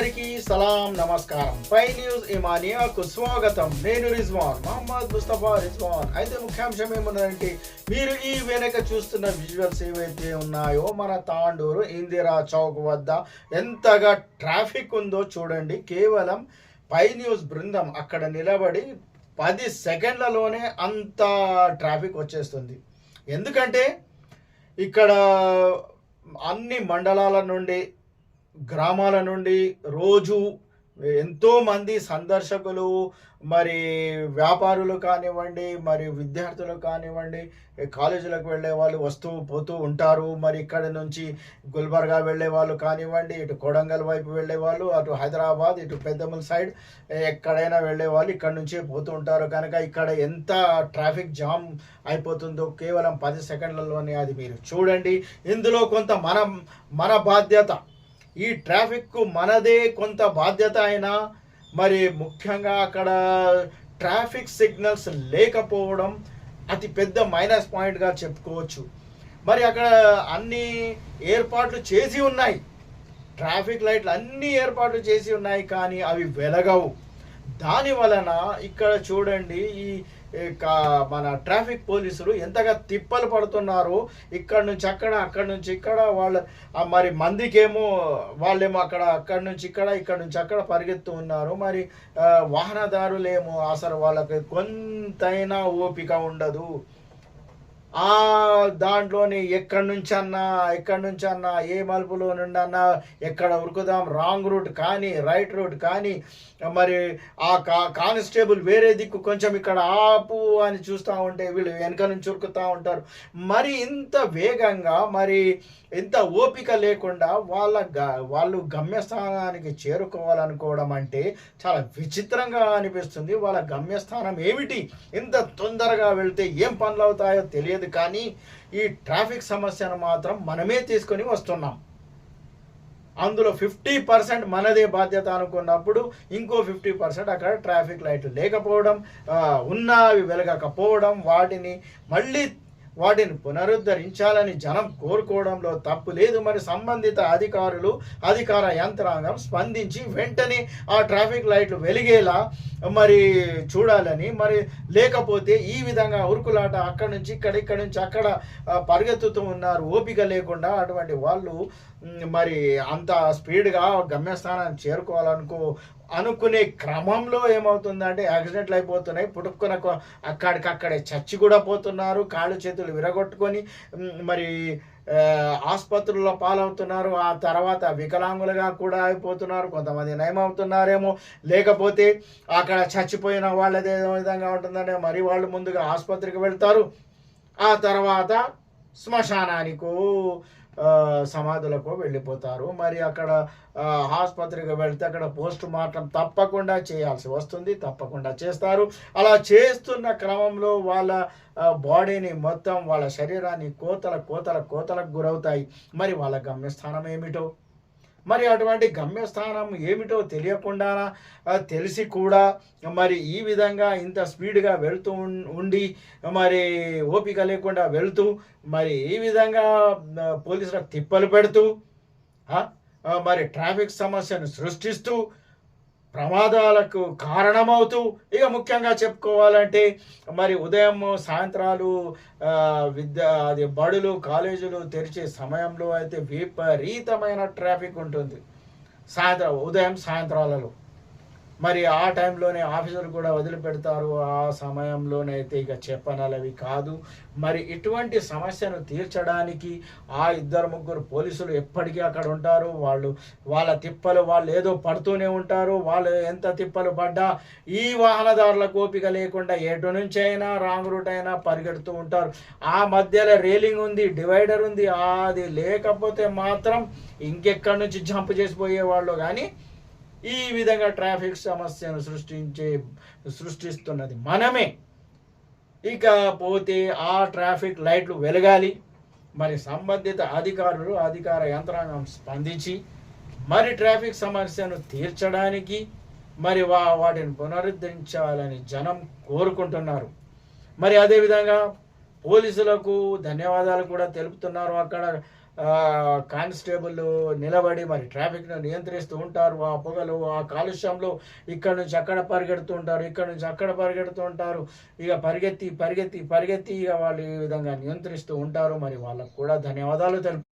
అందరికీ సలాం నమస్కారం. పై న్యూస్ ఇమానియాకు స్వాగతం. నేను రిజ్వాన్ మహమ్మద్ ముస్తఫా రిజ్వాన్. అయితే ముఖ్యాంశం ఏమున్నదంటే, మీరు ఈ వెనక చూస్తున్న విజువల్స్ ఏవైతే ఉన్నాయో మన తాండూరు ఇందిరా చౌక్ వద్ద ఎంతగా ట్రాఫిక్ ఉందో చూడండి. కేవలం పై న్యూస్ బృందం అక్కడ నిలబడి 10 సెకండ్లలోనే అంత ట్రాఫిక్ వచ్చేస్తుంది. ఎందుకంటే ఇక్కడ అన్ని మండలాల నుండి, గ్రామాల నుండి రోజు ఎంతోమంది సందర్శకులు, మరి వ్యాపారులు కానివ్వండి, మరి విద్యార్థులు కానివ్వండి, కాలేజీలకు వెళ్ళే వాళ్ళు వస్తూ పోతూ ఉంటారు. మరి ఇక్కడ నుంచి గుల్బర్గా వెళ్ళే వాళ్ళు కానివ్వండి, ఇటు కొడంగల్ వైపు వెళ్ళే వాళ్ళు, అటు హైదరాబాద్, ఇటు పెద్దమల్ సైడ్ ఎక్కడైనా వెళ్ళే వాళ్ళు ఇక్కడ నుంచే పోతూ ఉంటారు. కనుక ఇక్కడ ఎంత ట్రాఫిక్ జామ్ అయిపోతుందో కేవలం 10 సెకండ్లలోనే అది మీరు చూడండి. ఇందులో కొంత మన బాధ్యత, ఈ ట్రాఫిక్కు మనదే కొంత బాధ్యత అయినా, మరి ముఖ్యంగా అక్కడ ట్రాఫిక్ సిగ్నల్స్ లేకపోవడం అతి పెద్ద మైనస్ పాయింట్గా చెప్పుకోవచ్చు. మరి అక్కడ అన్ని ఏర్పాట్లు చేసి ఉన్నాయి, ట్రాఫిక్ లైట్లు అన్ని ఏర్పాట్లు చేసి ఉన్నాయి, కానీ అవి వెలగవు. దాని వలన ఇక్కడ చూడండి, ఈ మన ట్రాఫిక్ పోలీసులు ఎంతగా తిప్పలు పడుతున్నారు. ఇక్కడ నుంచి అక్కడ, అక్కడ నుంచి ఇక్కడ, మరి మందికేమో వాళ్ళేమో అక్కడి నుంచి ఇక్కడ నుంచి అక్కడ పరిగెత్తు ఉన్నారు. మరి వాహనదారులేమో అసలు వాళ్ళకి కొంతైనా ఓపిక ఉండదు. దాంట్లోని ఎక్కడి నుంచి అన్నా ఏ మలుపులో నుండి అన్నా ఎక్కడ ఉరుకుదాం, రాంగ్ రూట్ కానీ రైట్ రూట్ కానీ, మరి ఆ కానిస్టేబుల్ వేరే దిక్కు కొంచెం ఇక్కడ ఆపు అని చూస్తూ ఉంటే వీళ్ళు వెనక నుంచి ఉరుకుతూ ఉంటారు. మరి ఇంత వేగంగా, మరి ఇంత ఓపిక లేకుండా వాళ్ళు గమ్యస్థానానికి చేరుకోవాలనుకోవడం అంటే చాలా విచిత్రంగా అనిపిస్తుంది. వాళ్ళ గమ్యస్థానం ఏమిటి? ఇంత తొందరగా వెళ్తే ఏం పనులు అవుతాయో తెలియదు. కానీ ఈ ట్రాఫిక్ సమస్యను మాత్రం మనమే తీసుకొని వస్తున్నాం. అందులో 50% మనదే బాధ్యత అనుకున్నప్పుడు, ఇంకో 50% అక్కడ ట్రాఫిక్ లైట్లు లేకపోవడం, ఉన్నవి వెలగకపోవడం, వాటిని పునరుద్ధరించాలని జనం కోరుకోవడంలో తప్పు లేదు. మరి సంబంధిత అధికార యంత్రాంగం స్పందించి వెంటనే ఆ ట్రాఫిక్ లైట్లు వెలిగేలా మరి చూడాలని, మరి లేకపోతే ఈ విధంగా ఉరుకులాట అక్కడి నుంచి ఇక్కడి నుంచి అక్కడ పరిగెత్తుతూ ఉన్నారు ఓపిక లేకుండా. అటువంటి వాళ్ళు మరి అంత స్పీడ్గా గమ్యస్థానాన్ని అనుకునే క్రమంలో ఏమవుతుందంటే యాక్సిడెంట్లు అయిపోతున్నాయి. పుట్టుకున్న అక్కడికక్కడే చచ్చి కూడా పోతున్నారు, కాళ్ళు చేతులు విరగొట్టుకొని మరి ఆసుపత్రుల్లో పాలవుతున్నారు. ఆ తర్వాత వికలాంగులుగా కూడా అయిపోతున్నారు. కొంతమంది నయమవుతున్నారేమో, లేకపోతే అక్కడ చచ్చిపోయిన వాళ్ళదే విధంగా ఉంటుందంటే మరి వాళ్ళు ముందుగా ఆసుపత్రికి వెళ్తారు, ఆ తర్వాత శ్మశానానికో సమాధులకు వెళ్ళిపోతారు. మరి అక్కడ ఆసుపత్రికి వెళ్తే అక్కడ పోస్ట్ మార్టం తప్పకుండా చేయాల్సి వస్తుంది, తప్పకుండా చేస్తారు. అలా చేస్తున్న క్రమంలో వాళ్ళ బాడీని మొత్తం, వాళ్ళ శరీరాన్ని కోతలకు గురవుతాయి. మరి వాళ్ళ గమ్యస్థానం ఏమిటో, మరి అటువంటి గమ్యస్థానం ఏమిటో తెలియకుండా, తెలిసి కూడా మరి ఈ విధంగా ఇంత స్పీడ్గా వెళ్తూ ఉండి, మరి ఓపిక లేకుండా వెళ్తూ, మరి ఈ విధంగా పోలీసులకు తిప్పలు పెడుతూ, మరి ట్రాఫిక్ సమస్యను సృష్టిస్తూ, ప్రమాదాలకు కారణమవుతూ, ఇక ముఖ్యంగా చెప్పుకోవాలంటే మరి ఉదయం సాయంత్రాలు బడులు కాలేజీలు తెరిచే సమయంలో అయితే విపరీతమైన ట్రాఫిక్ ఉంటుంది. ఉదయం సాయంత్రాలలో మరి ఆ టైంలోనే ఆఫీసర్లు కూడా వదిలిపెడతారు. ఆ సమయంలోనే అయితే ఇక చెప్పనలవి కాదు. మరి ఇటువంటి సమస్యను తీర్చడానికి ఆ 2-3 పోలీసులు ఎప్పటికీ అక్కడ ఉంటారు. వాళ్ళ తిప్పలు వాళ్ళు ఏదో పడుతూనే ఉంటారు. వాళ్ళు ఎంత తిప్పలు పడ్డా ఈ వాహనదారులకు ఓపిక లేకుండా ఎటు నుంచి అయినా రాంగ్ రూట్ అయినా పరిగెడుతూ ఉంటారు. ఆ మధ్యలో రేలింగ్ ఉంది, డివైడర్ ఉంది, అది లేకపోతే మాత్రం ఇంకెక్కడి నుంచి జంప్ చేసిపోయేవాళ్ళు. కానీ ఈ విధంగా ట్రాఫిక్ సమస్యను సృష్టిస్తున్నది మనమే. ఇకపోతే ఆ ట్రాఫిక్ లైట్లు వెలగాలి. మరి సంబంధిత అధికార యంత్రాంగం స్పందించి మరి ట్రాఫిక్ సమస్యను తీర్చడానికి మరి వాటిని పునరుద్ధరించాలని జనం కోరుకుంటున్నారు. మరి అదేవిధంగా పోలీసులకు ధన్యవాదాలు కూడా తెలుపుతున్నారు. అక్కడ కానిస్టేబుల్ నిలబడి మరి ట్రాఫిక్ను నియంత్రిస్తూ ఉంటారు. ఆ పొగలు, ఆ కాలుష్యంలో ఇక్కడ నుంచి అక్కడ పరిగెడుతూ ఉంటారు, ఇక్కడ నుంచి అక్కడ పరిగెడుతూ ఉంటారు. ఇక పరిగెత్తి పరిగెత్తి పరిగెత్తి ఇక వాళ్ళు ఈ విధంగా నియంత్రిస్తూ ఉంటారు. మరి వాళ్ళకు కూడా ధన్యవాదాలు తెలుపు.